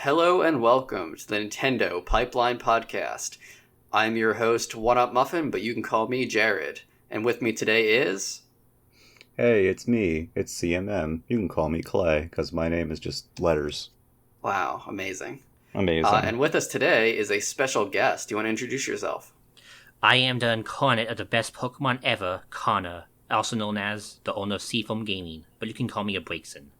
Hello and welcome to the Nintendo Pipeline Podcast. I'm your host, One Up Muffin, but you can call me Jared. And with me today is... Hey, it's me. It's CMM. You can call me Clay, because my name is just letters. Wow, amazing. Amazing. And with us today is a special guest. Do you want to introduce yourself? I am the incarnate of the best Pokemon ever, Connor, also known as the owner of SeafoamGaming, but you can call me a Brakeson.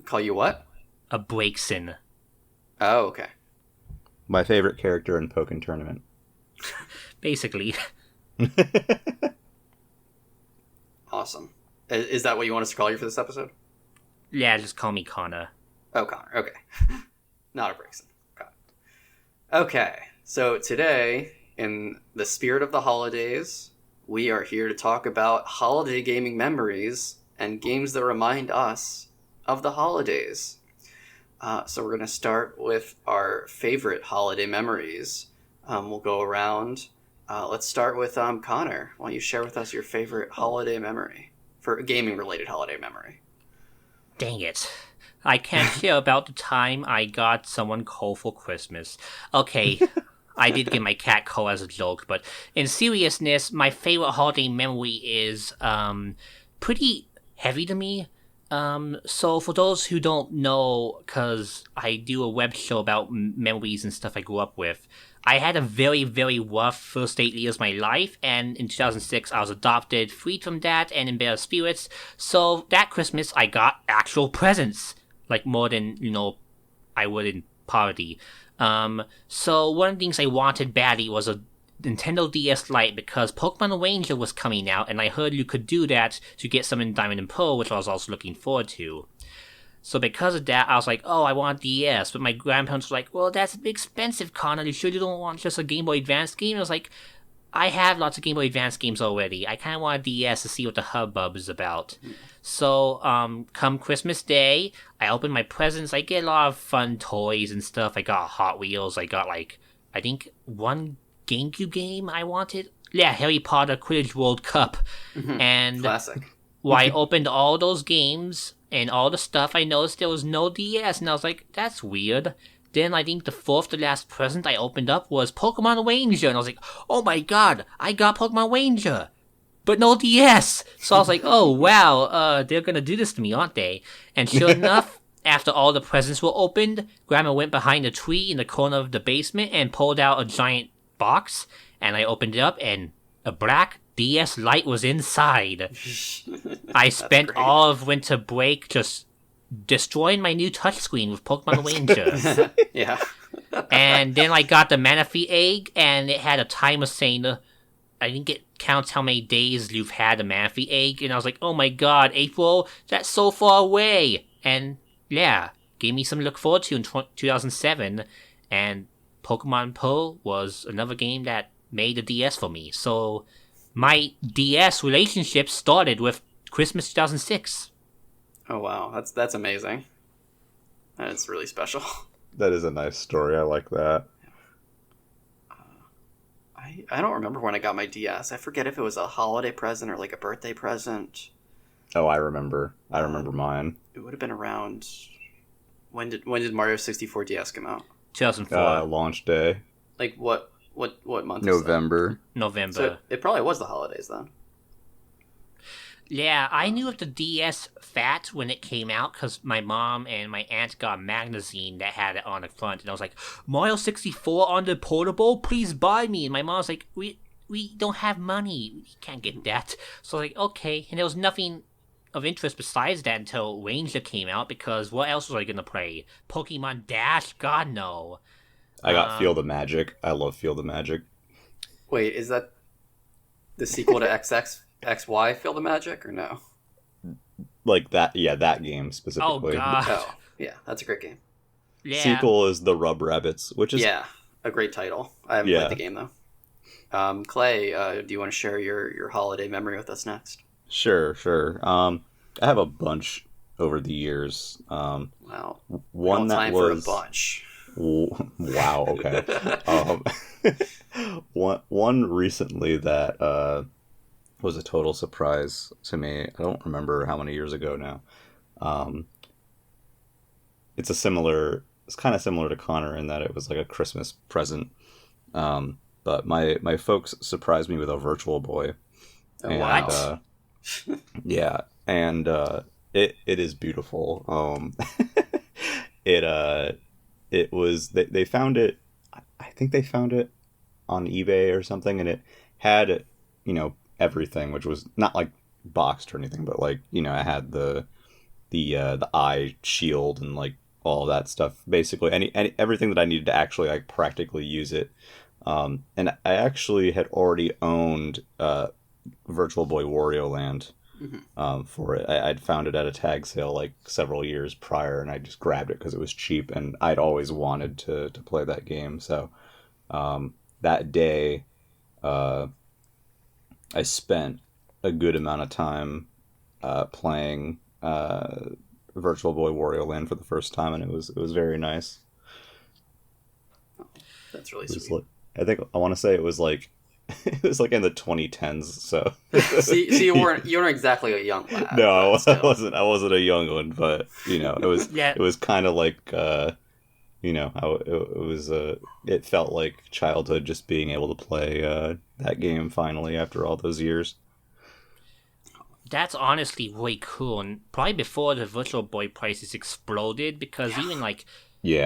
Call you what? A Brakeson. Oh, okay. My favorite character in Pokken Tournament. Basically. Awesome. Is that what you want us to call you for this episode? Yeah, just call me Connor. Oh, Connor. Okay. Not a Brakeson. Got it. Okay. So today, in the spirit of the holidays, we are here to talk about holiday gaming memories and games that remind us of the holidays. So we're going to start with our favorite holiday memories. We'll go around. Let's start with Connor. Why don't you share with us your favorite holiday memory? For a gaming-related holiday memory. Dang it. I can't share about the time I got someone coal for Christmas. Okay, I did get my cat coal as a joke, but in seriousness, my favorite holiday memory is pretty heavy to me. So for those who don't know, because I do a web show about memories and stuff I grew up with, I had a very, very rough first 8 years of my life, and in 2006 I was adopted, freed from that, and in better spirits. So that Christmas I got actual presents, like more than, I would in poverty. So one of the things I wanted badly was a Nintendo DS Lite because Pokemon Ranger was coming out, and I heard you could do that to get some in Diamond and Pearl, which I was also looking forward to. So because of that, I was like, oh, I want a DS, but my grandparents were like, well, that's expensive, Connor, you sure you don't want just a Game Boy Advance game? I was like, I have lots of Game Boy Advance games already. I kind of want a DS to see what the hubbub is about. So, come Christmas Day, I open my presents, I get a lot of fun toys and stuff. I got Hot Wheels, I got, I think one GameCube game I wanted. Yeah, Harry Potter Quidditch World Cup. And Classic. while I opened all those games and all the stuff, I noticed there was no DS, and I was like, that's weird. Then I think the fourth to last present I opened up was Pokemon Ranger, and I was like, oh my god, I got Pokemon Ranger, but no DS. So I was like, oh wow, they're gonna do this to me, aren't they? And sure enough, after all the presents were opened, Grandma went behind a tree in the corner of the basement and pulled out a giant box, and I opened it up, and a black DS Lite was inside. I spent all of winter break just destroying my new touchscreen with Pokemon Ranger. Yeah. And then I got the Manaphy egg, and it had a timer saying, I think it counts how many days you've had the Manaphy egg, and I was like, oh my god, April, that's so far away. And yeah, gave me something to look forward to in 2007, and Pokemon Pearl was another game that made the DS for me. So my DS relationship started with Christmas 2006. Oh, wow. That's amazing. That's really special. That is a nice story. I like that. I don't remember when I got my DS. I forget if it was a holiday present or like a birthday present. Oh, I remember. I remember mine. It would have been around... When did Mario 64 DS come out? 2004. Launch day. Like what month? November. November. So it probably was the holidays then. Yeah, I knew of the DS Fat when it came out because my mom and my aunt got a magazine that had it on the front, and I was like, Mario 64 on the portable? Please buy me. And my mom was like, we don't have money. We can't get that. So I was like, okay. And there was nothing of interest besides that until Ranger came out, because what else was I going to play? Pokemon Dash? God, no. I got Feel the Magic. I love Feel the Magic. Wait, is that the sequel to XY Feel the Magic, or no? Like that, yeah, that game specifically. Oh, God. Oh, yeah, that's a great game. Yeah. Sequel is the Rub Rabbits, which is... Yeah, a great title. I haven't played the game, though. Clay, do you want to share your holiday memory with us next? Sure. I have a bunch over the years. Wow. One that time was... for a bunch. Wow, okay. One recently that was a total surprise to me. I don't remember how many years ago now. it's a similar. It's kind of similar to Connor in that it was like a Christmas present. But my folks surprised me with a Virtual Boy, Oh, and wow. yeah, and it is beautiful. It it was they found it. I think they found it on eBay or something, and it had everything, which was not like boxed or anything, but like it had the eye shield and like all that stuff. Basically, any everything that I needed to actually like practically use it. And I actually had already owned Virtual Boy Wario Land for it. I'd found it at a tag sale like several years prior, and I just grabbed it because it was cheap, and I'd always wanted to play that game. So that day, I spent a good amount of time playing Virtual Boy Wario Land for the first time, and it was very nice. That's really It was sweet. like, I want to say it was like it was like in the 2010s. So So you weren't exactly a young lad, no, but still. I wasn't a young one, but Yeah, it was kind of like it was it felt like childhood just being able to play that game finally after all those years. that's honestly way cool, and probably before the Virtual Boy prices exploded, because Yeah. even like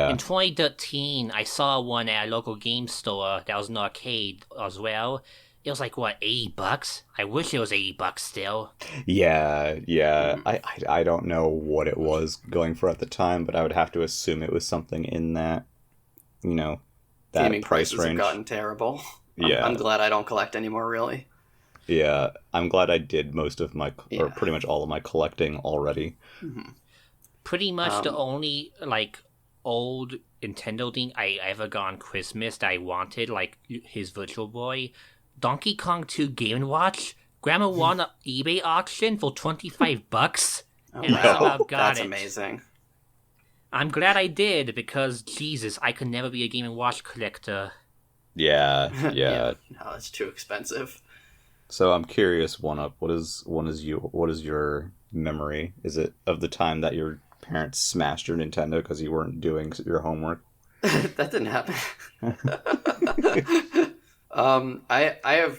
in Yeah, 2013, I saw one at a local game store that was an arcade as well. It was like, what, $80? I wish it was $80 still. yeah. Mhm. I don't know what it was going for at the time, but I would have to assume it was something in you know that Gaming price prices have range. gotten terrible. I'm Yeah, glad I don't collect anymore, really. yeah. I'm glad I did most of my or Yeah. pretty much all of my collecting already. hmm Pretty much the Um, only, like, old Nintendo thing I ever got on Christmas that I wanted, like his Virtual Boy. Donkey Kong 2 Game & Watch. Grandma won an eBay auction for $25, oh and I wow, somehow got that's it. amazing. I'm glad I did, because Jesus, I could never be a Game & Watch collector. Yeah, Yeah, yeah. no, that's too expensive. So I'm curious, what is your memory? Is it of the time that your parents smashed your Nintendo because you weren't doing your homework? That didn't happen. I have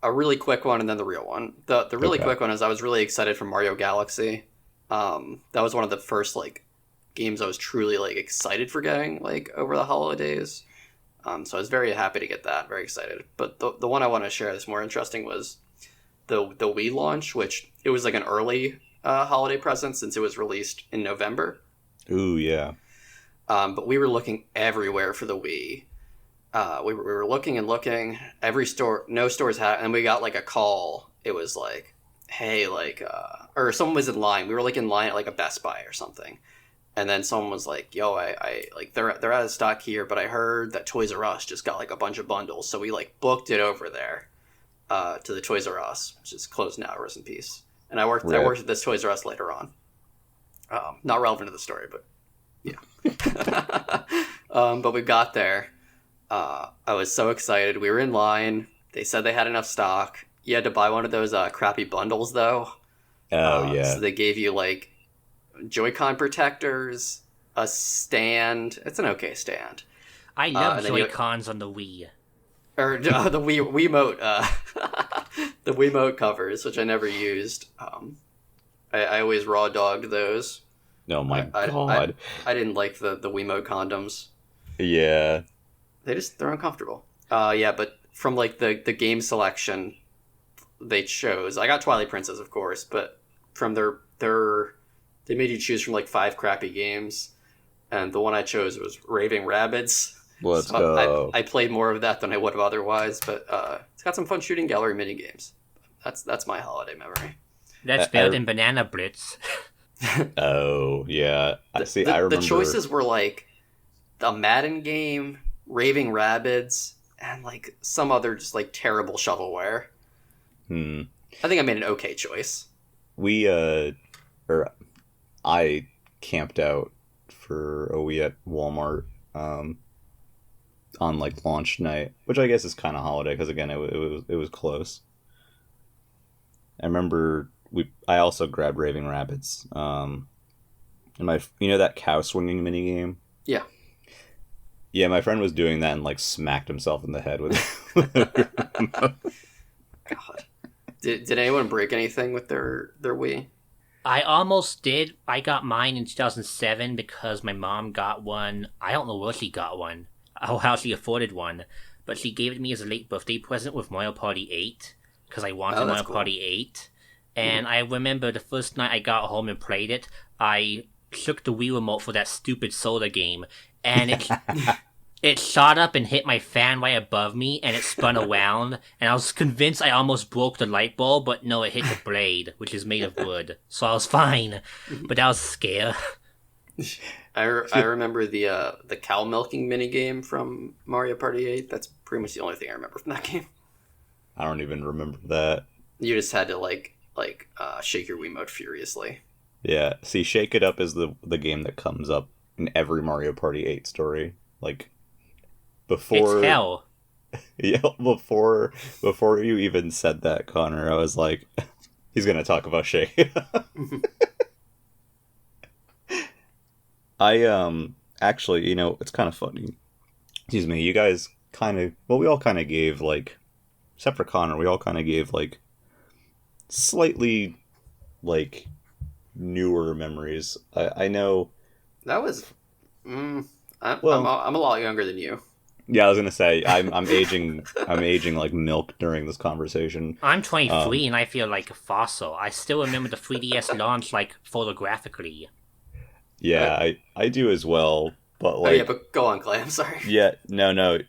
a really quick one and then the real one. The really Okay. quick one is I was really excited for Mario Galaxy. That was one of the first like games I was truly like excited for getting like over the holidays. So I was very happy to get that, very excited. But the one I want to share that's more interesting was the Wii launch, which it was like an early holiday present since it was released in November. Ooh, yeah. But we were looking everywhere for the Wii. We were looking and looking. Every store, no stores had it, and we got like a call. It was like, hey, like, or someone was in line. We were like in line at like a Best Buy or something. And then someone was like, "Yo, I like they're out of stock here, but I heard that Toys R Us just got like a bunch of bundles, so we like booked it over there to the Toys R Us, which is closed now, rest in peace." And I Rip. worked at this Toys R Us later on. Not relevant to the story, but yeah. But we got there. I was so excited. We were in line. They said they had enough stock. You had to buy one of those crappy bundles though. Oh, So yeah. they gave you like Joy-Con protectors, a stand. It's an okay stand. I love And then you Joy-Cons on the Wii. or the Wiimote, the Wiimote covers, which I never used. I always raw dogged those. Oh my I God. I didn't like the Wiimote condoms. Yeah. They're uncomfortable. Yeah, but from like the game selection they chose, I got Twilight Princess, of course, but from their they made you choose from like five crappy games, and the one I chose was Raving Rabbids. Let's So I go. I played more of that than I would have otherwise, but it's got some fun shooting gallery mini games. That's my holiday memory. That's better than Banana Blitz. Oh, yeah. I The, see. I the, the remember. choices were like a Madden game, Raving Rabbids, and like some other just like terrible shovelware. Hmm. I think I made an okay choice. We or I camped out for a wee at Walmart on like launch night, which I guess is kind of holiday because again it was close. I remember I also grabbed Raving Rabbits And you know that cow swinging mini game? Yeah. Yeah, my friend was doing that and like smacked himself in the head with God. Did anyone break anything with their Wii? I almost did. I got mine in 2007 because my mom got one. I don't know where she got one, or how she afforded one, but she gave it to me as a late birthday present with Mario Party 8 because I wanted Oh, that's Mario cool. Party 8. And I remember the first night I got home and played it, I shook the Wii remote for that stupid soda game, and it shot up and hit my fan right above me, and it spun around, and I was convinced I almost broke the light bulb, but no, it hit the blade, which is made of wood, so I was fine, but that was scare. I remember the cow milking mini game from Mario Party 8. That's pretty much the only thing I remember from that game. I don't even remember that. You just had to shake your Wiimote furiously. Yeah, see, Shake It Up is the game that comes up in every Mario Party 8 story. Like, before... It's hell. Yeah, before you even said that, Connor, I was like, he's gonna talk about Shake It Up. Actually, you know, it's kind of funny. Excuse me, you guys we all kind of gave, like, except for Connor, we all kind of gave, like, slightly, like, newer memories. I know... That was... I'm a lot younger than you. Yeah, I was gonna say, I'm aging like milk during this conversation. I'm 23 and I feel like a fossil. I still remember the 3DS launch, like, photographically. Yeah, I do as well, but like... Oh yeah, but go on, Clay, I'm sorry. Yeah, no.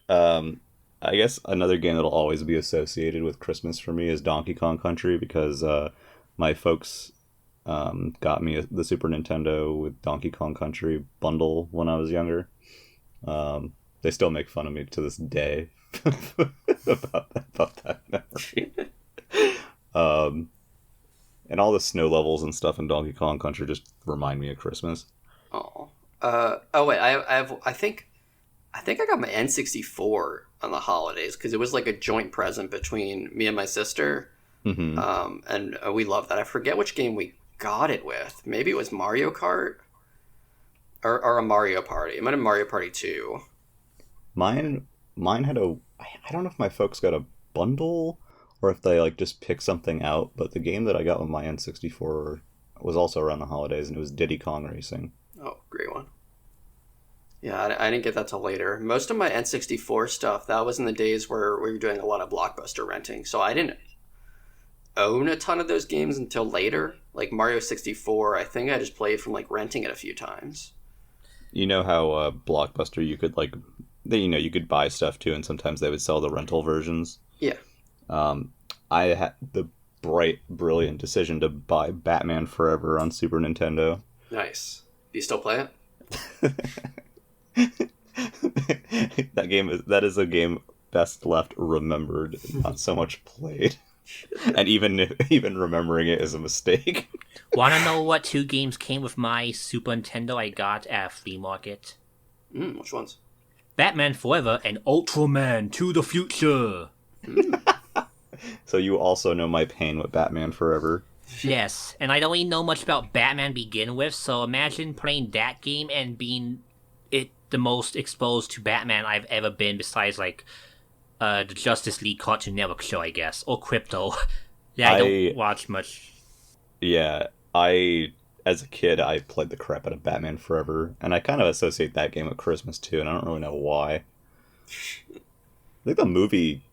I guess another game that'll always be associated with Christmas for me is Donkey Kong Country, because my folks got me the Super Nintendo with Donkey Kong Country bundle when I was younger. They still make fun of me to this day about that memory. And all the snow levels and stuff in Donkey Kong Country just remind me of Christmas. Oh. Wait, I think I got my N64 on the holidays because it was like a joint present between me and my sister. Mm-hmm. And we love that. I forget which game we got it with. Maybe it was Mario Kart or a Mario Party. It might have been Mario Party 2. Mine had I don't know if my folks got a bundle or if they like just picked something out, but the game that I got with my N64 was also around the holidays, and it was Diddy Kong Racing. Oh, great one. Yeah, I didn't get that till later. Most of my N64 stuff, that was in the days where we were doing a lot of Blockbuster renting, so I didn't own a ton of those games until later. Like Mario 64, I think I just played from like renting it a few times. You know how Blockbuster, you could like, you could buy stuff too, and sometimes they would sell the rental versions. Yeah. I had the brilliant decision to buy Batman Forever on Super Nintendo. Nice. Do you still play it? That is a game best left remembered, not so much played. And even remembering it is a mistake. Wanna know what 2 games came with my Super Nintendo I got at a flea market? Which ones? Batman Forever and Ultraman to the Future. So you also know my pain with Batman Forever. Yes, and I don't really know much about Batman to begin with, so imagine playing that game and being the most exposed to Batman I've ever been, besides like the Justice League Cartoon Network show, I guess, or Crypto. Yeah, I don't watch much. Yeah, as a kid, I played the crap out of Batman Forever, and I kind of associate that game with Christmas too, and I don't really know why. I think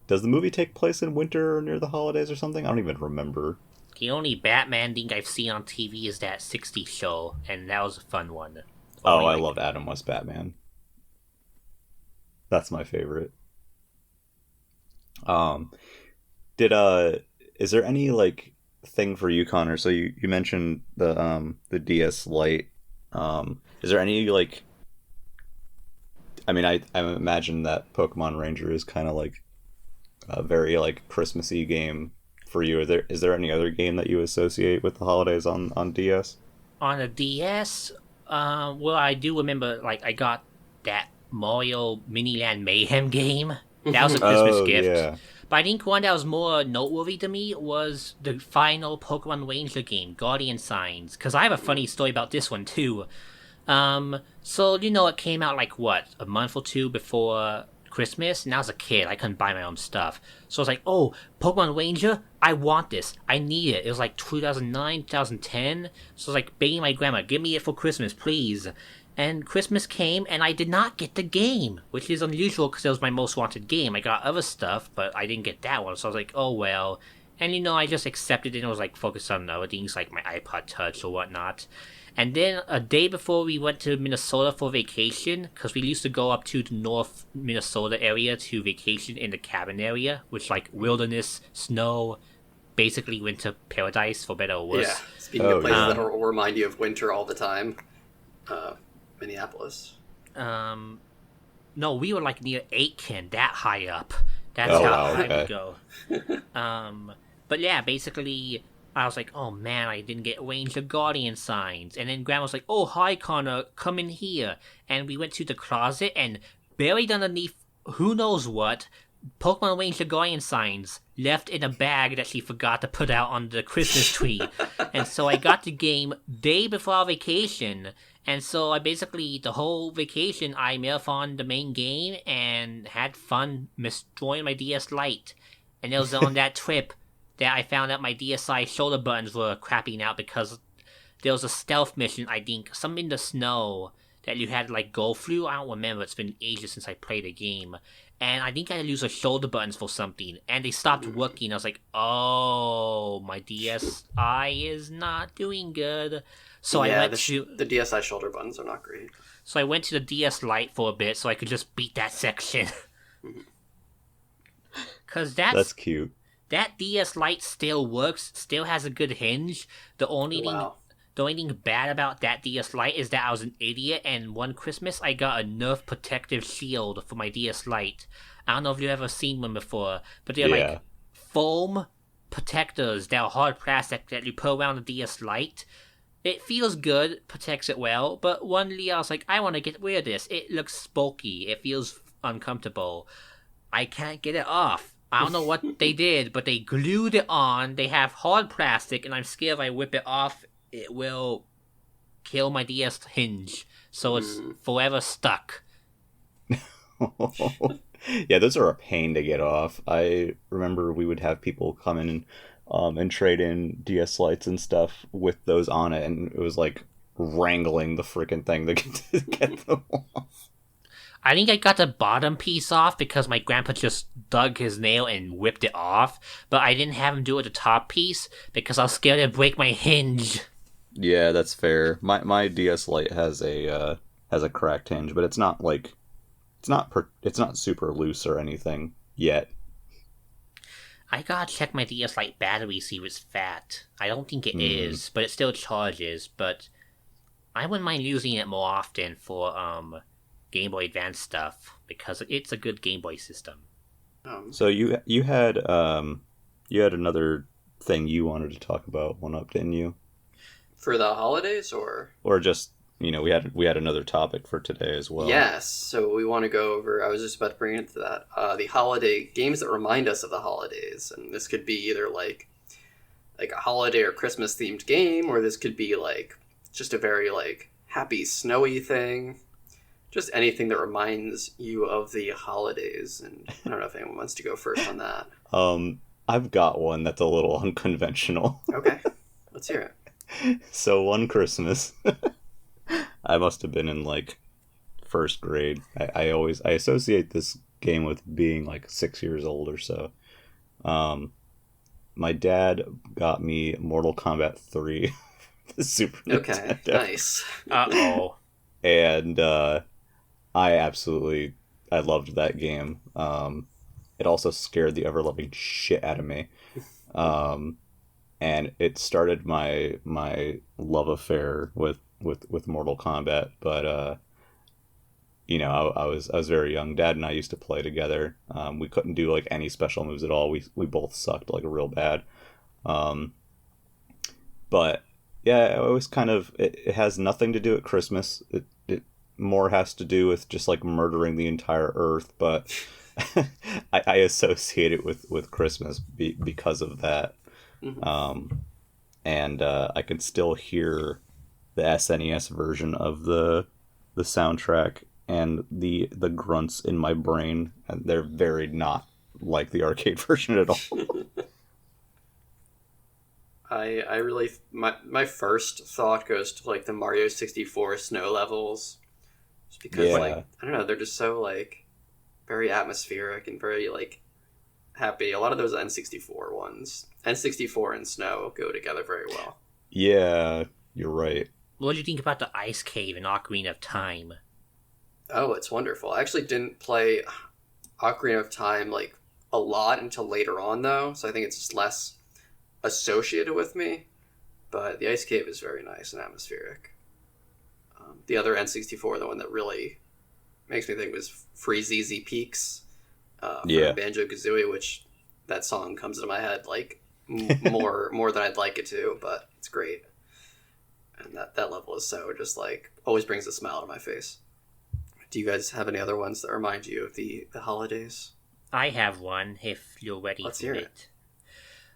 does the movie take place in winter or near the holidays or something? I don't even remember. The only Batman thing I've seen on TV is that 60s show, and that was a fun one. Oh, I love Adam West Batman. That's my favorite. Is there any like thing for you, Connor? So you mentioned the DS Lite. Is there any like? I mean, I imagine that Pokemon Ranger is kind of like a very like Christmassy game for you. Is there any other game that you associate with the holidays on DS? On a DS, well, I do remember like I got that Mario Miniland Mayhem game. That was a Christmas Oh gift. yeah. But I think one that was more noteworthy to me was the final Pokemon Ranger game, Guardian Signs. Because I have a funny story about this one, too. So, it came out like, what, a month or two before Christmas? And I was a kid, I couldn't buy my own stuff. So I was like, oh, Pokemon Ranger? I want this. I need it. It was like 2009, 2010. So I was like begging my grandma, give me it for Christmas, please. And Christmas came, and I did not get the game, which is unusual because it was my most wanted game. I got other stuff, but I didn't get that one. So I was like, oh well. And I just accepted it and was like focused on other things like my iPod Touch or whatnot. And then a day before we went to Minnesota for vacation, because we used to go up to the North Minnesota area to vacation in the cabin area, which like wilderness, snow, basically winter paradise for better or worse. Yeah, speaking of places that will remind you of winter all the time, Minneapolis. No, we were like near Aitken, that high up. That's how high we go. But yeah, basically, I was like, oh man, I didn't get Ranger Guardian signs. And then Grandma was like, oh, hi Connor, come in here. And we went to the closet, and buried underneath who knows what, Pokemon Ranger Guardian signs left in a bag that she forgot to put out on the Christmas tree. And so I got the game day before our vacation. And so I basically, the whole vacation, I marathoned the main game and had fun destroying my DS Lite. And it was on that trip that I found out my DSi shoulder buttons were crapping out because there was a stealth mission, I think, some in the snow that you had to like go through. I don't remember, it's been ages since I played the game. And I think I had to use the shoulder buttons for something, and they stopped working. I was like, oh, my DSi is not doing good. So yeah, I went to the DSi shoulder buttons are not great. So I went to the DS Lite for a bit so I could just beat that section. Cause that's cute. That DS Lite still works, still has a good hinge. The only thing bad about that DS Lite is that I was an idiot, and one Christmas I got a Nerf protective shield for my DS Lite. I don't know if you've ever seen one before, but they're like foam protectors that are hard plastic that you put around the DS Lite. It feels good, protects it well, but one day I was like, I want to get rid of this. It looks bulky, it feels uncomfortable. I can't get it off. I don't know what they did, but they glued it on. They have hard plastic, and I'm scared if I whip it off, it will kill my DS hinge. So it's forever stuck. Yeah, those are a pain to get off. I remember we would have people come in and trade in DS lights and stuff with those on it, and it was like wrangling the freaking thing to get them off. I think I got the bottom piece off because my grandpa just dug his nail and whipped it off, but I didn't have him do it the top piece because I was scared it'd break my hinge. Yeah, that's fair. My DS Lite has a cracked hinge, but it's not like it's not super loose or anything yet. I gotta check my DS Lite battery, see if it's fat. I don't think it is, but it still charges. But I wouldn't mind using it more often for Game Boy Advance stuff because it's a good Game Boy system. So you had another thing you wanted to talk about one up, didn't you? For the holidays, or just we had another topic for today as well. Yes, so we want to go over. I was just about to bring it to that. The holiday games that remind us of the holidays, and this could be either like a holiday or Christmas themed game, or this could be like just a very like happy snowy thing. Just anything that reminds you of the holidays. And I don't know if anyone wants to go first on that. I've got one that's a little unconventional. Okay, let's hear it. So one Christmas, I must have been in like first grade. I associate this game with being like 6 years old or so. My dad got me Mortal Kombat 3, the Super Okay, Nintendo. Nice. Uh-oh. And I loved that game. It also scared the ever-loving shit out of me. And it started my love affair with Mortal Kombat. But I was very young. Dad and I used to play together. We couldn't do like any special moves at all. We both sucked like real bad. But yeah, it was kind of it has nothing to do with Christmas. It more has to do with just like murdering the entire earth. But I associate it with Christmas because of that. Mhm. And I can still hear the SNES version of the soundtrack and the grunts in my brain, and they're very not like the arcade version at all. I really my first thought goes to like the Mario 64 snow levels, just because like Yeah, I don't know, they're just so like very atmospheric and very like happy. A lot of those N64 ones, N64 and snow go together very well. yeah, you're right. What do you think about the ice cave in Ocarina of Time? Oh, it's wonderful. I actually didn't play Ocarina of Time like a lot until later on though, so I think it's just less associated with me. But the ice cave is very nice and atmospheric. The other N64, the one that really makes me think was Free ZZ Peaks Yeah, from Banjo Kazooie, which that song comes into my head like more than I'd like it to, but it's great. And that level is so just like always brings a smile to my face. Do you guys have any other ones that remind you of the holidays? I have one, if you're ready Let's for hear it. it.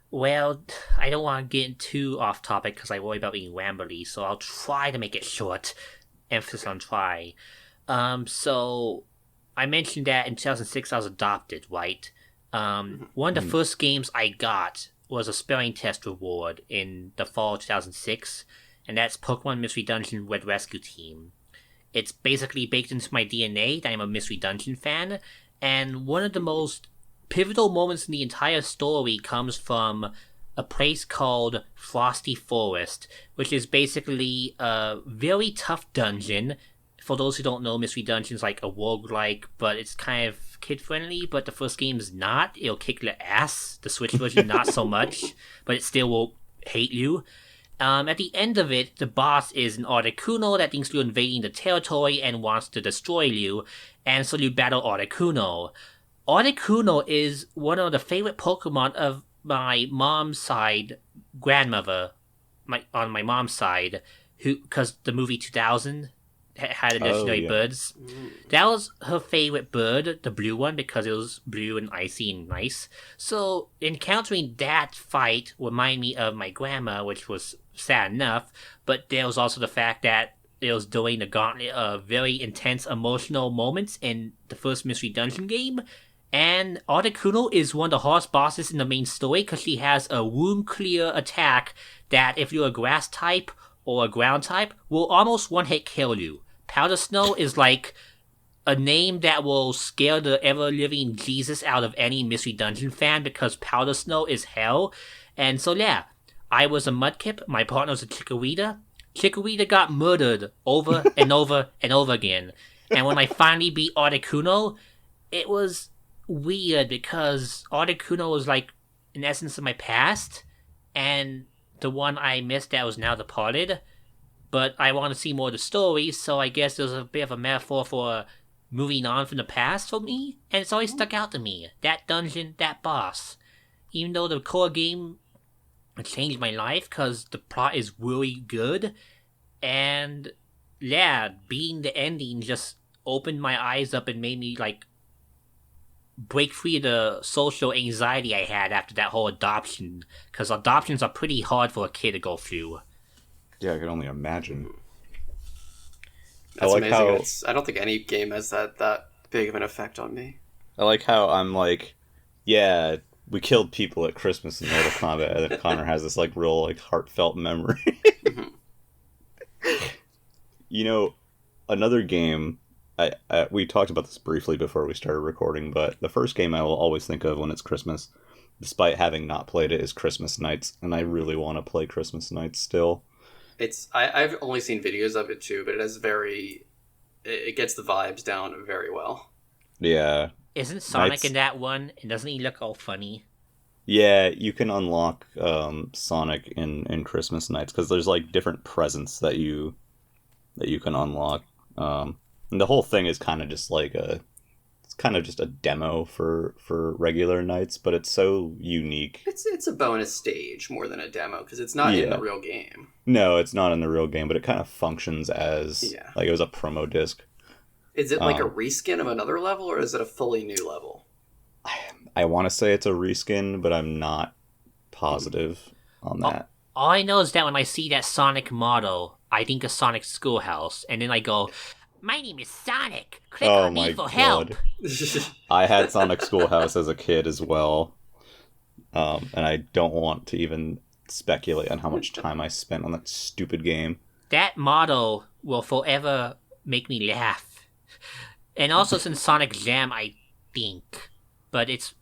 Well, I don't want to get too off topic because I worry about being rambly, so I'll try to make it short. Emphasis on try. So I mentioned that in 2006 I was adopted, right? One of the Mhm. first games I got was a spelling test reward in the fall of 2006, and that's Pokemon Mystery Dungeon Red Rescue Team. It's basically baked into my DNA that I'm a Mystery Dungeon fan, and one of the most pivotal moments in the entire story comes from a place called Frosty Forest, which is basically a very tough dungeon. For those who don't know, Mystery Dungeon's like a roguelike, but it's kind of kid friendly, but the first game's not. It'll kick your ass. The Switch version, not so much, but it still will hate you. At the end of it, the boss is an Articuno that thinks you're invading the territory and wants to destroy you, and so you battle Articuno. Articuno is one of the favorite Pokemon of my mom's side grandmother, on my mom's side, who because the movie 2000 had the Oh legendary yeah. birds. Mm. That was her favorite bird, the blue one, because it was blue and icy and nice. So encountering that fight reminded me of my grandma, which was sad enough. But there was also the fact that it was during the gauntlet of very intense emotional moments in the first Mystery Dungeon game. And Articuno is one of the hardest bosses in the main story because she has a wound clear attack that, if you're a grass type or a ground type, will almost one hit kill you. Powder Snow is like a name that will scare the ever living Jesus out of any Mystery Dungeon fan because Powder Snow is hell. And so, yeah, I was a Mudkip, my partner was a Chikorita. Chikorita got murdered over and over and over again. And when I finally beat Articuno, it was weird because Articuno was like an essence of my past and the one I missed that was now departed. But I want to see more of the story, so I guess there's a bit of a metaphor for moving on from the past for me, and it's always stuck out to me. That dungeon, that boss. Even though the core game changed my life because the plot is really good, and yeah, being the ending just opened my eyes up and made me like break free of the social anxiety I had after that whole adoption, because adoptions are pretty hard for a kid to go through. Yeah, I can only imagine. I That's like amazing. how I don't think any game has that big of an effect on me. I'm like, yeah, we killed people at Christmas in Mortal Kombat, and then Connor has this like real like heartfelt memory. Mhm. You know, another game. We talked about this briefly before we started recording, but the first game I will always think of when it's Christmas, despite having not played it, is Christmas Nights, and I really want to play Christmas Nights still. I've only seen videos of it too, but it gets the vibes down very well. Yeah, Isn't Sonic Nights. in that one? And doesn't he look all funny? Yeah, you can unlock Sonic in Christmas Nights because there's like different presents that you can unlock. And the whole thing is kind of just like it's kind of just a demo for regular nights, but it's so unique. It's a bonus stage more than a demo because it's not in the Yeah, real game. no, it's not in the real game, but it kind of functions as Yeah. like it was a promo disc. Is it like a Um, reskin of another level or is it a fully new level? I want to say it's a reskin, but I'm not positive on that. All I know is that when I see that Sonic model, I think of Sonic Schoolhouse, and then I go, "My name is Sonic. Click Oh on me my for help." god. I had Sonic Schoolhouse as a kid as well. And I don't want to even speculate on how much time I spent on that stupid game. That model will forever make me laugh. And also it's in Sonic Jam, I think. But it's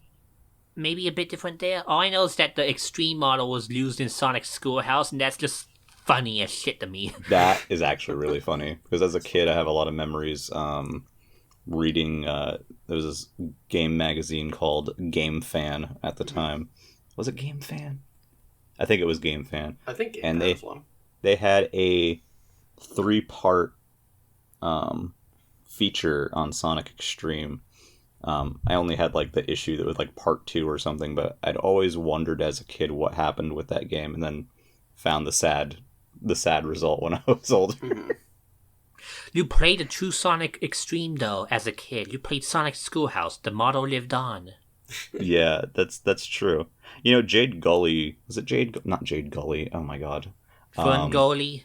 maybe a bit different there. All I know is that the extreme model was used in Sonic Schoolhouse, and that's just funny as shit to me. That is actually really funny because as a kid, I have a lot of memories reading. There was this game magazine called Game Fan at the time. Was it Game Fan? I think it was Game Fan. I think Game and Fan was one. They had a 3-part feature on Sonic Extreme. I only had like the issue that was like part 2 or something, but I'd always wondered as a kid what happened with that game, and then found the sad result when I was older. Mm-hmm. You played a true Sonic Extreme though as a kid. You played Sonic Schoolhouse. The model lived on. Yeah, that's true. You know, Jade Gully, was it Jade? Not Jade Gully. Oh my god. Fun goalie.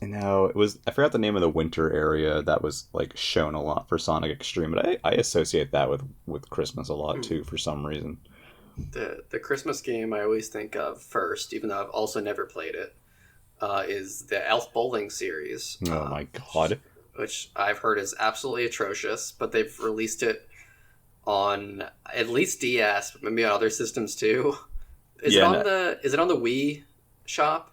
No, it was. I forgot the name of the winter area that was like shown a lot for Sonic Extreme, but I associate that with Christmas a lot too for some reason. The Christmas game I always think of first, even though I've also never played it, is the Elf Bowling series. Oh my god. Which I've heard is absolutely atrocious, but they've released it on at least DS, but maybe on other systems too. Is it on the Wii shop?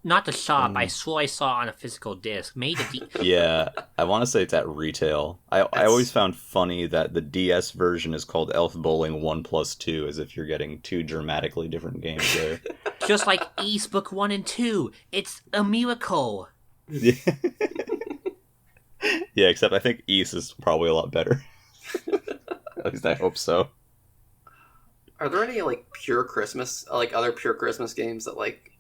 Not the shop. I swore I saw it on a physical disc. Made a Yeah, I want to say it's at retail. I always found funny that the DS version is called Elf Bowling 1+2, as if you're getting 2 dramatically different games there. Just like East Book 1 and 2. It's a miracle. Yeah, except I think East is probably a lot better. At least I hope so. Are there any like pure Christmas, like other pure Christmas games that like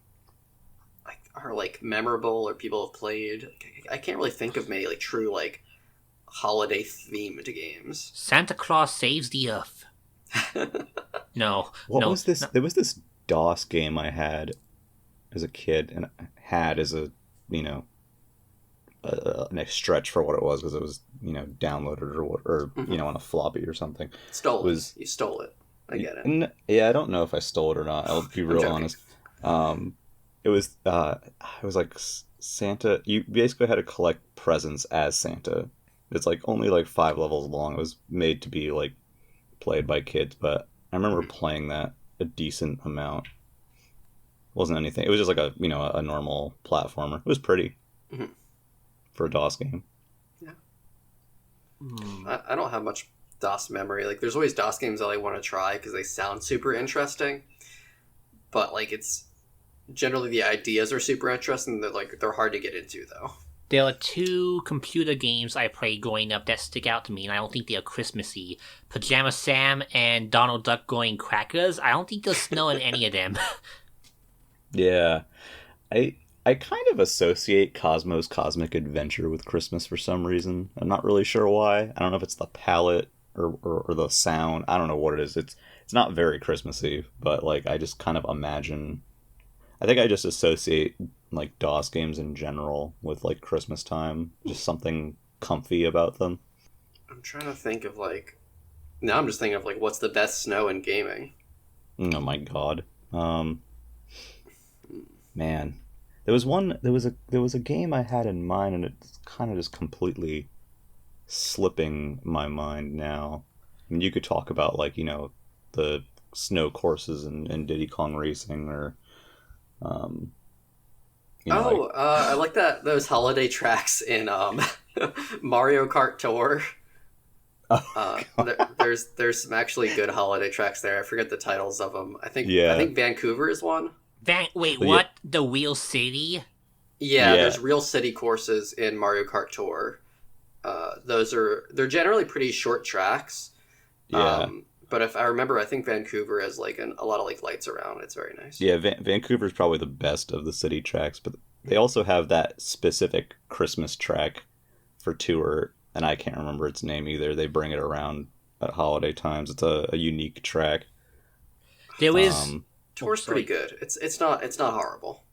are like memorable or people have played? I can't really think of many like true like holiday themed games. Santa Claus Saves the Earth. No. What was this? No. There was this DOS game I had as a kid, and I had as a, you know, next stretch for what it was, because it was, you know, downloaded or you know, on a floppy or something. You stole it. I get it. Yeah, I don't know if I stole it or not. I'll be real honest. It was like Santa. You basically had to collect presents as Santa. It's like only like 5 levels long. It was made to be like played by kids, but I remember playing that a decent amount. It wasn't anything. It was just like a, you know, a normal platformer. It was pretty for a DOS game. Yeah. I don't have much DOS memory. Like, there's always DOS games that I want to try because they sound super interesting, but like it's generally the ideas are super interesting. They're hard to get into though. There are 2 computer games I played growing up that stick out to me, and I don't think they're Christmassy. Pajama Sam and Donald Duck Going Crackers. I don't think there's snow in any of them. Yeah. I kind of associate Cosmo's Cosmic Adventure with Christmas for some reason. I'm not really sure why. I don't know if it's the palette or the sound. I don't know what it is. It's not very Christmassy, but like I just kind of imagine. I think I just associate like DOS games in general with like Christmas time. Just something comfy about them. I'm trying to think of like. Now I'm just thinking of like what's the best snow in gaming. Oh my god. Man. There was a game I had in mind, and it's kind of just completely slipping my mind now. I mean, you could talk about like, you know, the snow courses in Diddy Kong Racing, or you know, I like those holiday tracks in Mario Kart Tour. There's some actually good holiday tracks there. I forget the titles of them. I think Vancouver is one. Wait, what? Yeah. The Wheel City? Yeah, there's real city courses in Mario Kart Tour. They're generally pretty short tracks. Yeah. But if I remember, I think Vancouver has like a lot of like lights around. It's very nice. Yeah, Vancouver's probably the best of the city tracks, but they also have that specific Christmas track for Tour, and I can't remember its name either. They bring it around at holiday times. It's a unique track. There is. Tour's pretty good. It's not horrible.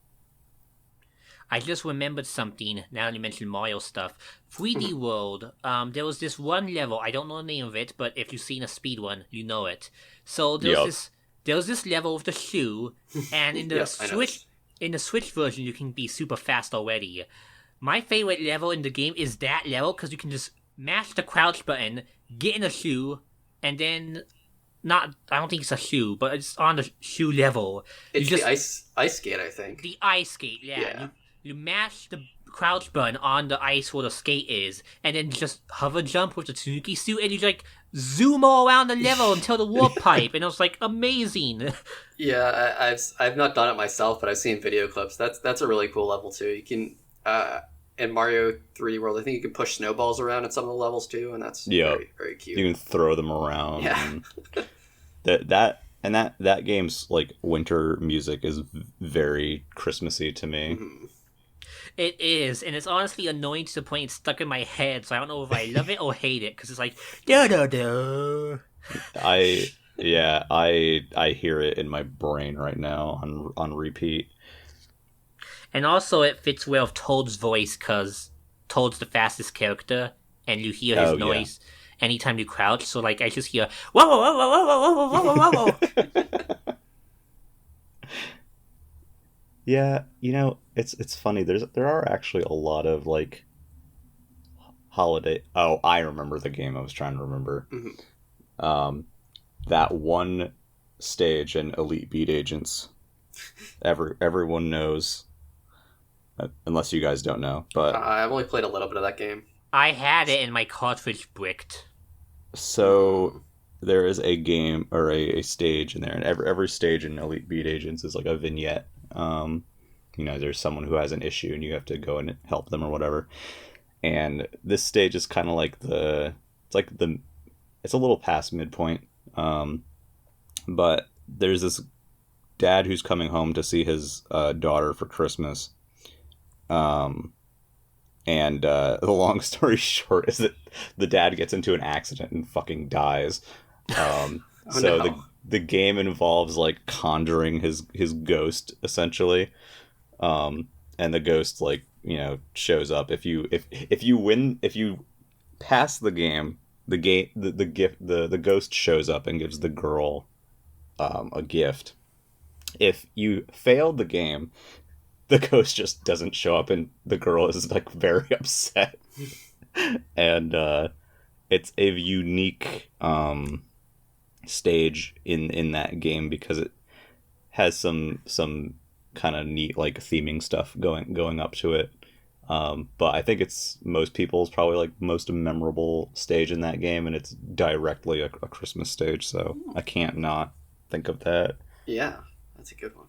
I just remembered something now that you mentioned Mario stuff. 3D World, there was this one level, I don't know the name of it, but if you've seen a speed one, you know it. So there was this level with the shoe, and in the Yes, I know this. in the Switch version, you can be super fast already. My favorite level in the game is that level because you can just mash the crouch button, get in a shoe, and then I don't think it's a shoe, but it's on the shoe level. It's the ice skate, I think. The ice skate, yeah. You mash the crouch button on the ice where the skate is, and then just hover jump with the Tanuki suit, and you like zoom all around the level until the warp pipe, and it was like amazing. Yeah, I've not done it myself, but I've seen video clips. That's a really cool level too. You can in Mario 3D World, I think you can push snowballs around at some of the levels too, and that's very, very cute. You can throw them around. Yeah. And that game's like winter music is very Christmassy to me. Mm-hmm. It is, and it's honestly annoying to the point it's stuck in my head, so I don't know if I love it or hate it, because it's like, da-da-da. I hear it in my brain right now on repeat. And also it fits well with Toad's voice, because Toad's the fastest character, and you hear his noise anytime you crouch, so like I just hear, whoa, whoa, whoa, whoa, whoa, whoa, whoa, whoa, whoa. Yeah, it's funny. There are actually a lot of like holiday. Oh, I remember the game I was trying to remember. Mm-hmm. That one stage in Elite Beat Agents. Everyone knows, unless you guys don't know. But I've only played a little bit of that game. I had it and my cartridge bricked. So there is a game or a stage in there, and every stage in Elite Beat Agents is like a vignette. There's someone who has an issue and you have to go and help them or whatever. And this stage is kind of like it's a little past midpoint. But there's this dad who's coming home to see his daughter for Christmas. And the long story short is that the dad gets into an accident and fucking dies. The game involves like conjuring his ghost essentially, and the ghost shows up if you pass the game. The ghost shows up and gives the girl a gift. If you failed the game, the ghost just doesn't show up, and the girl is like very upset. And it's a unique stage in that game because it has some kind of neat like theming stuff going up to it. But I think it's most people's probably like most memorable stage in that game, and it's directly a Christmas stage, so I can't not think of that. Yeah, that's a good one.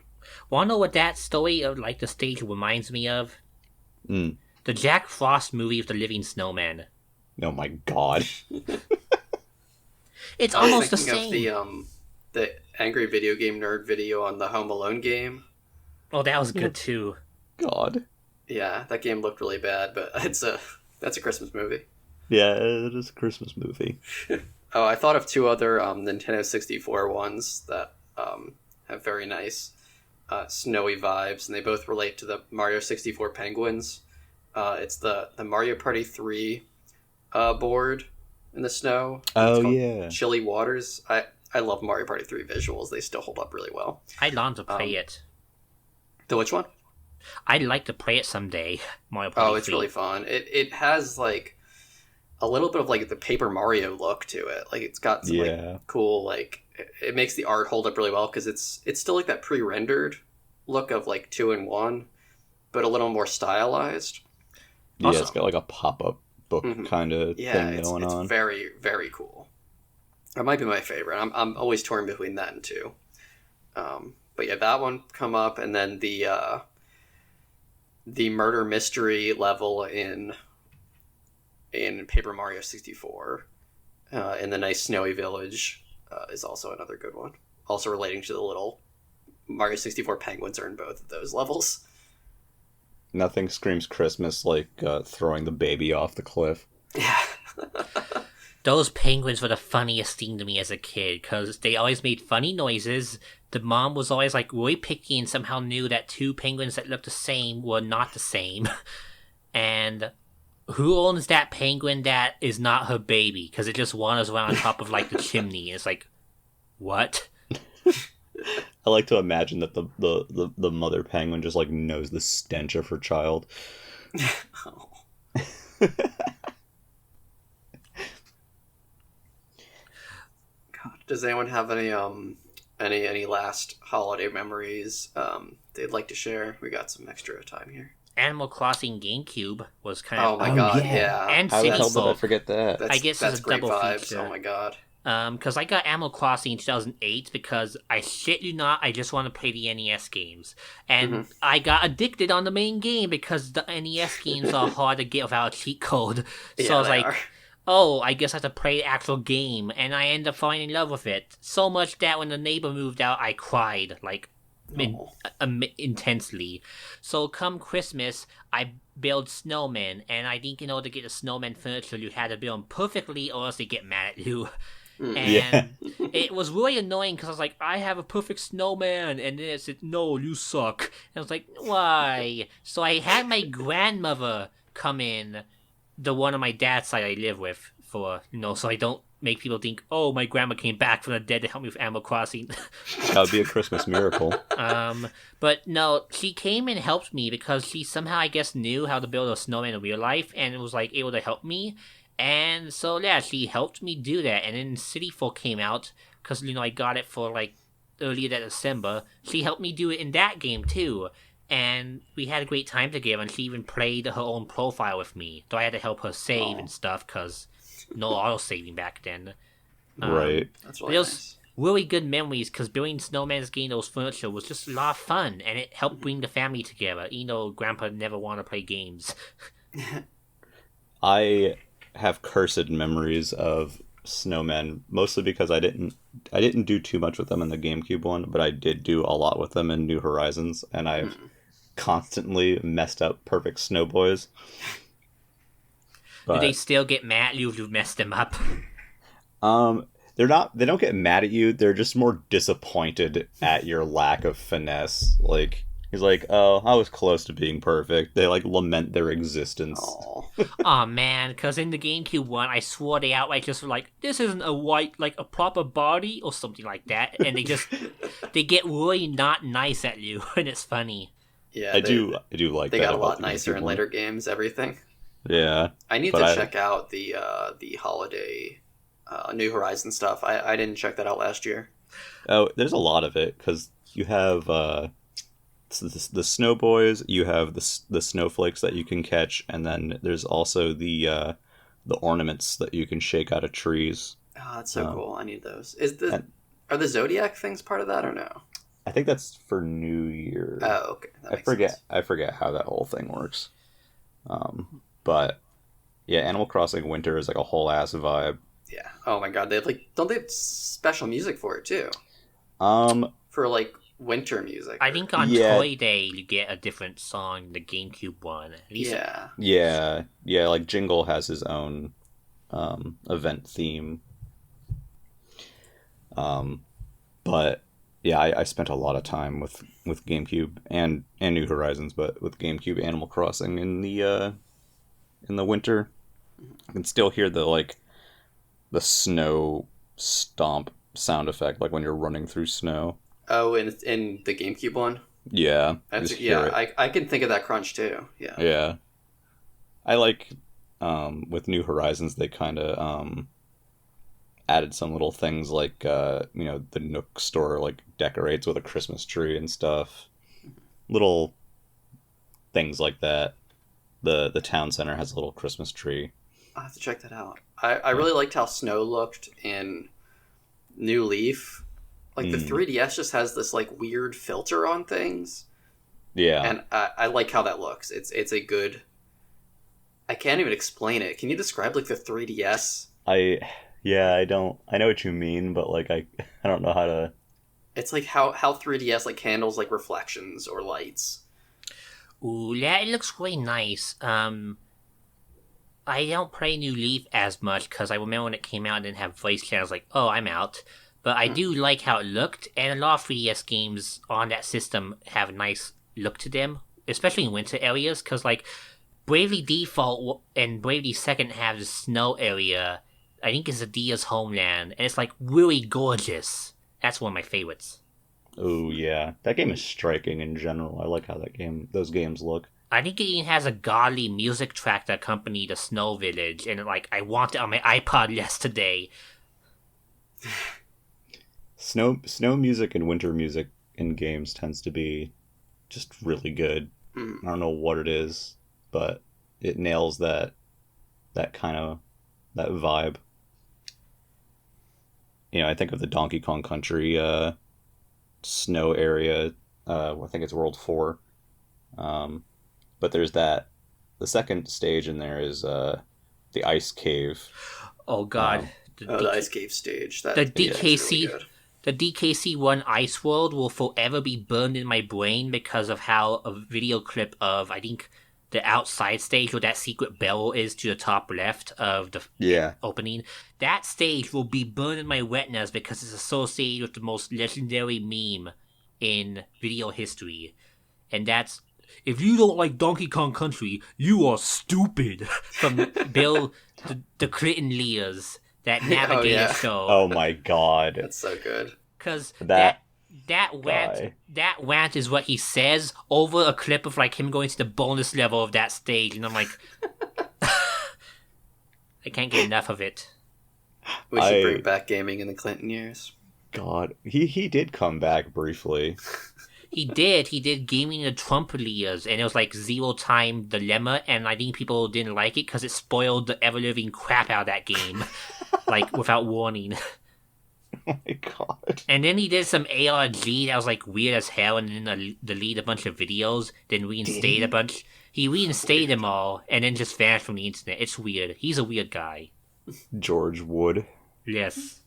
Want to know what that story of like the stage reminds me of? The Jack Frost movie of the Living Snowman. Oh my god. It's almost the same. Of the Angry Video Game Nerd video on the Home Alone game. Oh, that was good too. God. Yeah, that game looked really bad, but that's a Christmas movie. Yeah, it is a Christmas movie. Oh, I thought of two other Nintendo 64 ones that have very nice snowy vibes, and they both relate to the Mario 64 Penguins. It's the Mario Party 3 board in the snow. Oh, yeah. Chilly Waters. I love Mario Party 3 visuals. They still hold up really well. I'd love to play it. The which one? I'd like to play it someday. Mario Party 3. It's really fun. It has like a little bit of like the Paper Mario look to it. Like it's got some like cool like it makes the art hold up really well because it's still like that pre-rendered look of like 2 and 1, but a little more stylized. Yeah, also, it's got like a pop-up book kind of thing going on. It's very, very cool. That might be my favorite. I'm always torn between that and 2. But yeah, that one come up, and then the murder mystery level in Paper Mario 64 in the nice snowy village is also another good one. Also relating to the little Mario 64 penguins are in both of those levels. Nothing screams Christmas like throwing the baby off the cliff. Yeah. Those penguins were the funniest thing to me as a kid, because they always made funny noises. The mom was always like really picky and somehow knew that two penguins that looked the same were not the same. And who owns that penguin that is not her baby? Because it just wanders around on top of like the chimney. It's like, what? I like to imagine that the mother penguin just like knows the stench of her child. Oh. God, does anyone have any last holiday memories they'd like to share? We got some extra time here. Animal Crossing GameCube was kind Oh of... my god, yeah. And How the City hell did I Folk. forget that? I guess that's it's a great double vibes. feature. Oh my god. Because I got Animal Crossing in 2008 because, I shit you not, I just want to play the NES games. And I got addicted on the main game because the NES games are hard to get without a cheat code. So Yeah, I was they like, are. oh, I guess I have to play the actual game. And I ended up falling in love with it. So much that when the neighbor moved out, I cried, like, Oh. intensely. So come Christmas, I build snowmen. And I think in order to get the snowman furniture, you had to build them perfectly or else they get mad at you. And it was really annoying because I was like, I have a perfect snowman. And then it said, no, you suck. And I was like, why? So I had my grandmother come in, the one on my dad's side I live with, for, so I don't make people think, oh, my grandma came back from the dead to help me with Animal Crossing. That would be a Christmas miracle. But no, she came and helped me because she somehow, I guess, knew how to build a snowman in real life and was, like, able to help me. And so, yeah, she helped me do that. And then City Folk came out, because, I got it for, like, earlier that December. She helped me do it in that game, too. And we had a great time together, and she even played her own profile with me. So I had to help her save and stuff, because no auto-saving back then. Right. That's But really it was nice. really good memories, because building snowman's getting those furniture was just a lot of fun, and it helped bring the family together, even though Grandpa never wanted to play games. I have cursed memories of snowmen, mostly because I didn't do too much with them in the GameCube one, but I did do a lot with them in New Horizons, and I've constantly messed up perfect snow boys. Do But they still get mad at you if you messed them up? they don't get mad at you, they're just more disappointed at your lack of finesse. Like, he's like, oh, I was close to being perfect. They like lament their existence. Oh. Aw, man, because in the GameCube one, I swore they outright just were like, this isn't a white, like, a proper body, or something like that, and they get really not nice at you, and it's funny. Yeah, I do like they that. got a about lot the nicer GameCube in one. later games, everything. Yeah. I need But to check out the holiday New Horizon stuff. I didn't check that out last year. Oh, there's a lot of it, because you have the snow boys, you have the snowflakes that you can catch, and then there's also the ornaments that you can shake out of trees. Oh, that's so cool. I need those. Are the Zodiac things part of that or no? I think that's for New Year. Oh, okay. That makes sense. I forget how that whole thing works. But yeah, Animal Crossing Winter is like a whole ass vibe. Yeah. Oh my god, they have don't they have special music for it too? Um, For like winter music. I think on Yeah. Toy Day, you get a different song, the GameCube one. At least Yeah. yeah, like Jingle has his own event theme. But yeah, I spent a lot of time with GameCube and New Horizons, but with GameCube Animal Crossing in the winter. I can still hear the snow stomp sound effect, like when you're running through snow. Oh, in the GameCube one. Yeah, I can think of that crunch too. Yeah. Yeah. I like with New Horizons they kind of added some little things like the Nook store like decorates with a Christmas tree and stuff. Little things like that. The town center has a little Christmas tree. I'll have to check that out. I really liked how snow looked in New Leaf. Like the 3DS just has this like weird filter on things. Yeah. And I like how that looks. It's a good. I can't even explain it. Can you describe like the 3DS? I know what you mean, but like I don't know how to. It's like how 3DS like handles like reflections or lights. Ooh, yeah, it looks really nice. I don't play New Leaf as much because I remember when it came out and didn't have voice chat. I was like, oh, I'm out. But I do like how it looked, and a lot of 3DS games on that system have a nice look to them, especially in winter areas, because, like, Bravely Default and Bravely Second have the snow area. I think it's Adia's homeland, and it's, like, really gorgeous. That's one of my favorites. Oh yeah, that game is striking in general. I like how those games look. I think it even has a godly music track that accompanied the Snow Village, and, like, I want it on my iPod yesterday. Snow music and winter music in games tends to be just really good. I don't know what it is, but it nails that kind of that vibe. You know, I think of the Donkey Kong Country snow area. I think it's World 4. But there's the second stage in there is the ice cave. Oh god. The ice cave stage. The DKC really the DKC 1 Ice World will forever be burned in my brain because of how a video clip of, I think, the outside stage where that secret barrel is to the top left of the opening. That stage will be burned in my retinas because it's associated with the most legendary meme in video history. And that's, if you don't like Donkey Kong Country, you are stupid. From Bill the Clinton Lears, that Navigator show. Oh my god. That's so good. Because that rant is what he says over a clip of, like, him going to the bonus level of that stage, and I'm like, I can't get enough of it. We should bring back gaming in the Clinton years. God, he did come back briefly. He did gaming in the Trump years, and it was like Zero Time Dilemma, and I think people didn't like it because it spoiled the ever-living crap out of that game, like, without warning. Oh my god. And then he did some ARG that was, like, weird as hell, and then deleted a bunch of videos, then reinstated a bunch. He reinstated them all, and then just vanished from the internet. It's weird. He's a weird guy. George Wood. Yes.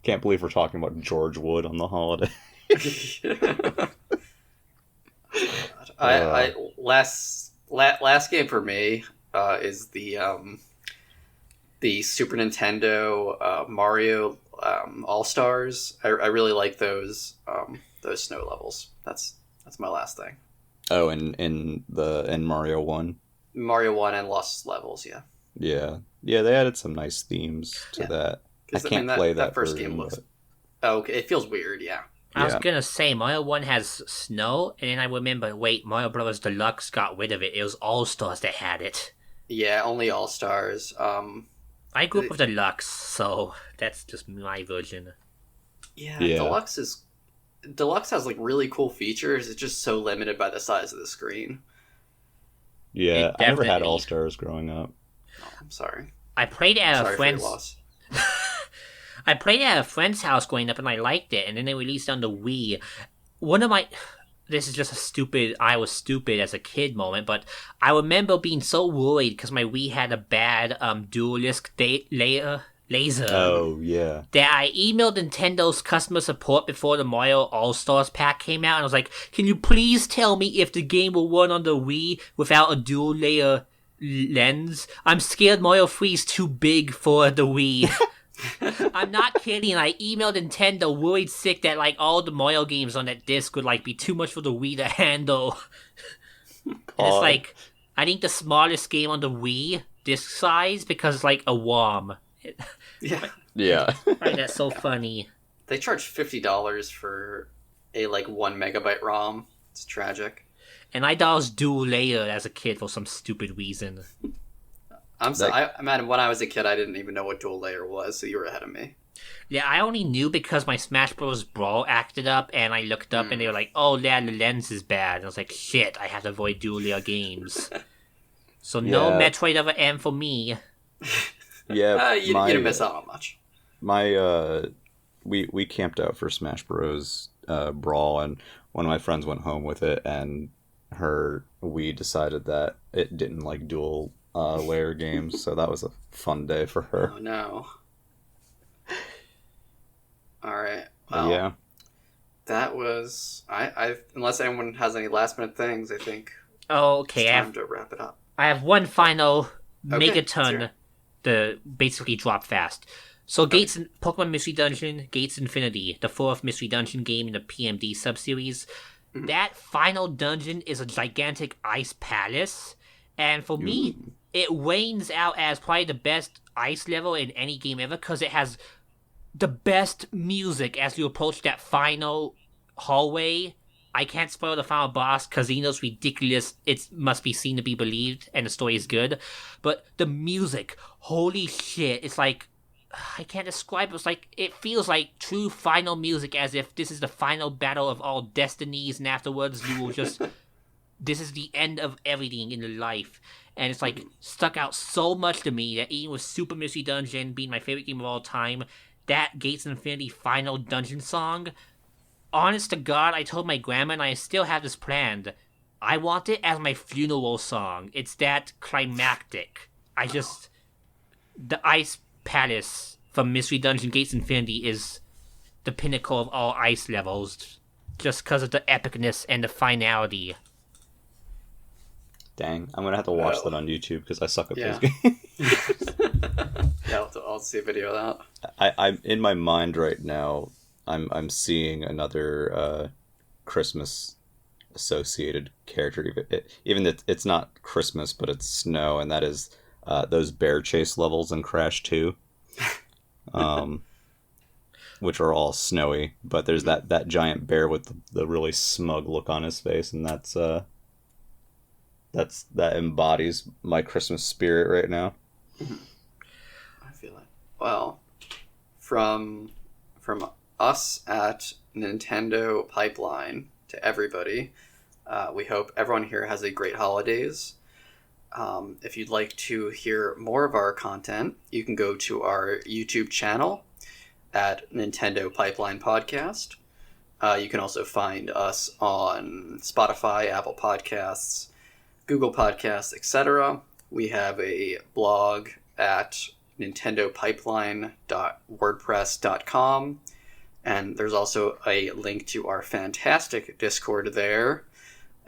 Can't believe we're talking about George Wood on the holiday. Last game for me is the Super Nintendo Mario All Stars. I really like those snow levels. That's my last thing. Oh, in Mario 1. Mario 1 and Lost Levels, yeah. Yeah, they added some nice themes to that. I can't play that first version, game looks. But... Oh, okay, it feels weird, yeah. I was gonna say, Mario 1 has snow, and then I remember, wait, Mario Bros. Deluxe got rid of it. It was All-Stars that had it. Yeah, only All-Stars. I grew up with Deluxe, so that's just my version. Yeah. Deluxe has, like, really cool features. It's just so limited by the size of the screen. Yeah, I never had All-Stars growing up. Oh, I'm sorry. I played at a friend's... I played at a friend's house growing up, and I liked it, and then they released it on the Wii. This is just a stupid, I was stupid as a kid moment, but I remember being so worried because my Wii had a bad dual-disc laser. Oh, yeah. That I emailed Nintendo's customer support before the Mario All-Stars pack came out, and I was like, can you please tell me if the game will run on the Wii without a dual-layer lens? I'm scared Mario 3 is too big for the Wii. I'm not kidding. I emailed Nintendo worried sick that, like, all the Mario games on that disc would, like, be too much for the Wii to handle. And it's like, I think the smallest game on the Wii disc size because it's like a WOM. Yeah. Right, that's so funny. They charge $50 for a, like, 1 megabyte ROM. It's tragic. And I thought it was dual layer as a kid for some stupid reason. Man, when I was a kid, I didn't even know what dual layer was, so you were ahead of me. Yeah, I only knew because my Smash Bros. Brawl acted up, and I looked up, and they were like, oh, yeah, the lens is bad. And I was like, shit, I have to avoid dual layer games. So no Metroid ever M for me. Yeah, you didn't miss out on much. We camped out for Smash Bros. Brawl, and one of my friends went home with it, and her Wii decided that it didn't like dual layer games, so that was a fun day for her. Oh no. Alright. Well, yeah. That was I unless anyone has any last minute things, I think Okay, it's time to wrap it up. I have one final Megaton, the basically drop fast. So Gates in Pokemon Mystery Dungeon, Gates Infinity, the fourth Mystery Dungeon game in the PMD subseries. That final dungeon is a gigantic ice palace, and for me, it wanes out as probably the best ice level in any game ever because it has the best music as you approach that final hallway. I can't spoil the final boss because Xeno's ridiculous. It must be seen to be believed, and the story is good. But the music, holy shit, it's like, I can't describe it. It's like, it feels like true final music, as if this is the final battle of all destinies, and afterwards you will just, this is the end of everything in your life. And it's like, stuck out so much to me that even with Super Mystery Dungeon being my favorite game of all time, that Gates Infinity final dungeon song, honest to God, I told my grandma, and I still have this planned, I want it as my funeral song. It's that climactic. The Ice Palace from Mystery Dungeon Gates Infinity is the pinnacle of all ice levels, just because of the epicness and the finality. Dang, I'm gonna have to watch that on YouTube because I suck at Yeah. those games. Yeah, I'll see a video of that. I'm in my mind right now. I'm seeing another Christmas associated character. Even that it's not Christmas, but it's snow, and that is those bear chase levels in Crash 2, which are all snowy. But there's that giant bear with the really smug look on his face, and that embodies my Christmas spirit right now. I feel it. Well, from us at Nintendo Pipeline to everybody, we hope everyone here has a great holidays. If you'd like to hear more of our content, you can go to our YouTube channel at Nintendo Pipeline Podcast. You can also find us on Spotify, Apple Podcasts, Google Podcasts, etc. We have a blog at nintendopipeline.wordpress.com, and there's also a link to our fantastic Discord there.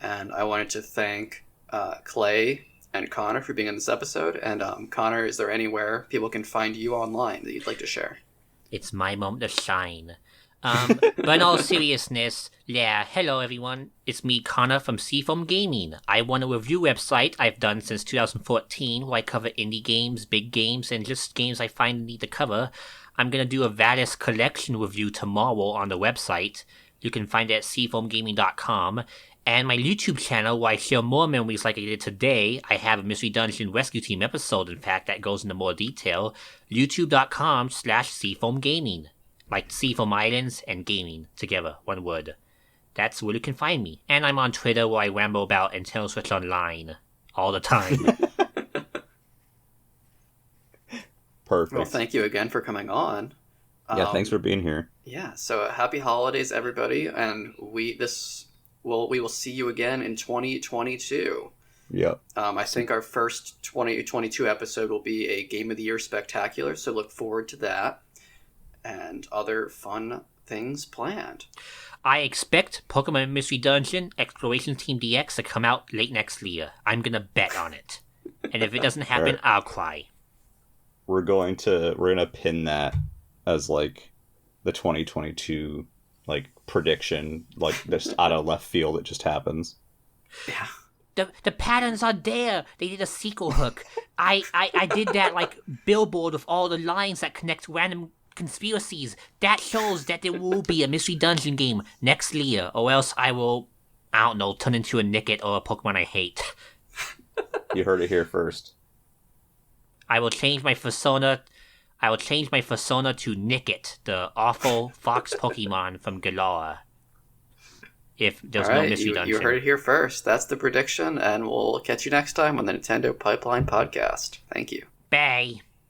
And I wanted to thank Clay and Connor for being on this episode. And Connor, is there anywhere people can find you online that you'd like to share? It's my moment to shine. But in all seriousness, yeah, hello everyone. It's me, Connor from SeafoamGaming. I run a review website I've done since 2014 where I cover indie games, big games, and just games I find need to cover. I'm gonna do a Valis collection review tomorrow on the website. You can find it at SeafoamGaming.com. And my YouTube channel where I share more memories like I did today. I have a Mystery Dungeon Rescue Team episode, in fact, that goes into more detail. YouTube.com/SeafoamGaming. Like Seafoam Islands and gaming together, one word. That's where you can find me. And I'm on Twitter where I ramble about Nintendo Switch Online all the time. Perfect. Well, thank you again for coming on. Yeah, thanks for being here. Yeah, so happy holidays, everybody, and we will see you again in 2022. Yep. I think our first 2022 episode will be a Game of the Year spectacular, so look forward to that. And other fun things planned. I expect Pokemon Mystery Dungeon Exploration Team DX to come out late next year. I'm gonna bet on it. And if it doesn't happen, Right. I'll cry. We're gonna pin that as like the 2022 like prediction, like just out of left field. It just happens. Yeah. The patterns are there. They did a sequel hook. I did that like billboard with all the lines that connect random conspiracies. That shows that there will be a Mystery Dungeon game next year, or else I will, I don't know, turn into a Nickit or a Pokemon I hate. You heard it here first. I will change my persona. I will change my persona to Nickit, the awful fox Pokemon from Galar. If there's no Mystery Dungeon. You heard it here first. That's the prediction, and we'll catch you next time on the Nintendo Pipeline Podcast. Thank you. Bye.